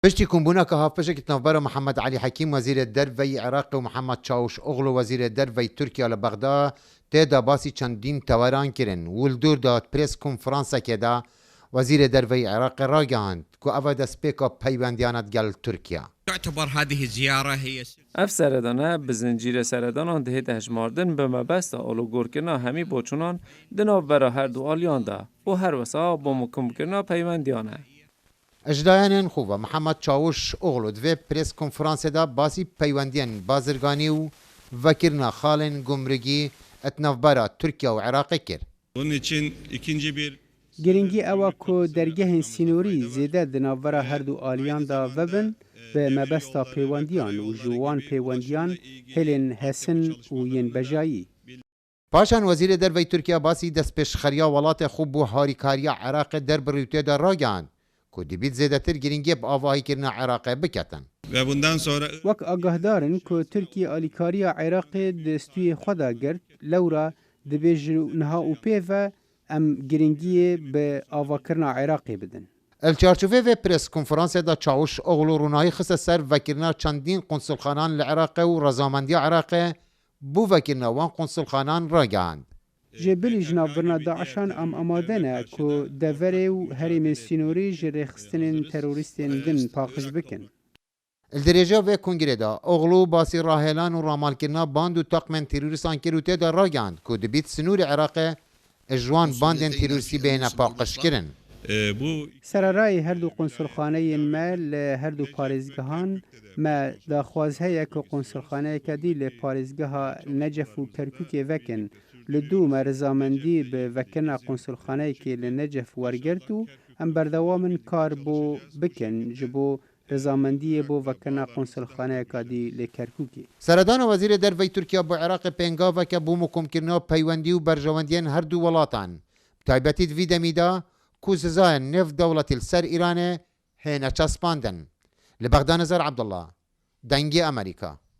پشتی کۆمبوونە کە هاوپەشێکی ناوبەرە محەممەد علی حەکیم وەزیرە دەرڤەی عێراق و محەممەد چاوش ئۆغڵ و وەزیرە دەرڤەی تورکیا لە بەغدا تێدا باسی چەندین تەوەران کردن ولدور دات پرێس کۆنفرانسێکێدا وەزیرە دەرڤەی عێراق ڕاگەاند کە ئەوە دەستپێکە پەیوەندیانەت گەل تورکیا. تعتبر هذه الزيارة هي اف سردانه بزنجیر سردانان دهید هجماردن به مبست آلوگورکنا همی بوچونان دناو برا هر دو آلیان ده و هر وسا با مکمکرنا پیوندیانه. اجدایانین خوبه محمد چاوش ئۆغڵ دوێ پرێس کۆنفرانسێدا باسی پەیوەندیان بازرگانی و vekirina xalên gumrikî etnavbera Tirkiye û Iraqê kir. Bunun için ikinci bir Girîngî ewa ku dergehên sînorî zêde di navbera her du aliyan da vebin bi mebesta pêwendiyan û ji wan pêwendiyan hêlên hesin û yên bejayî. Paşan Wezîrê Derveyê Tirkiye basî destpêşxeriya welatê xwe bû harîkariya Iraqê derbirûtê de ragihan ku dibît zêdetir giringê bi avahîkirina Iraqê biketin. ve bundan sonra Wek agahdarin ku Tirkiye alîkariya Iraqê di stûyê xwe da girt lewra dibe ji niha û pê ve em giringiyê bi avakirina Iraqê bidin. El çarçovê vê pres konferansê da Çawiş Oğlu Rûnayî xise ser vekirina çandîn konsulxanan li Iraqê û rezamendiya Iraqê bû vekirina wan konsulxanan ragihand. Ji bilî ji navbirina Daişan em amade ne ku deverê û herêmên sînorî ji rêxistinên terorîstên din paqij bikin. Li dirêja vê kongrê da Oğlu basî rahêlan û ramalkirina band û taqmên terorîstan kir û tê de ragihand ku dibît sinûrê Iraqê ji wan bandên terorîstî bêhne paqijkirin. bu Sererayê her du konsulxaneyên me li her du parêzgehan me daxwaz heye ku konsulxaneyeke dî li parêzgeha Necef û Kerkûkê vekin. Li dû me rizamendî bi vekirina konsulxaneyekê li Necef wergirt û em berdewamin kar bû bikin ji bo rizamendiyê bo vekirina konsulxaneyeka dî li Kerkûkê. Seredana Wezîrê Derveyê Tirkiye bi Iraqê pêngaveke bû mûkomkirina peywendî û berjewendiyên her du welatan. Taybetî di vî demî da ku sizayên nêv dewletê li ser Îranê hêne çaspandin. Li Bexda Nizar Abdullah, Dengê Amerîka.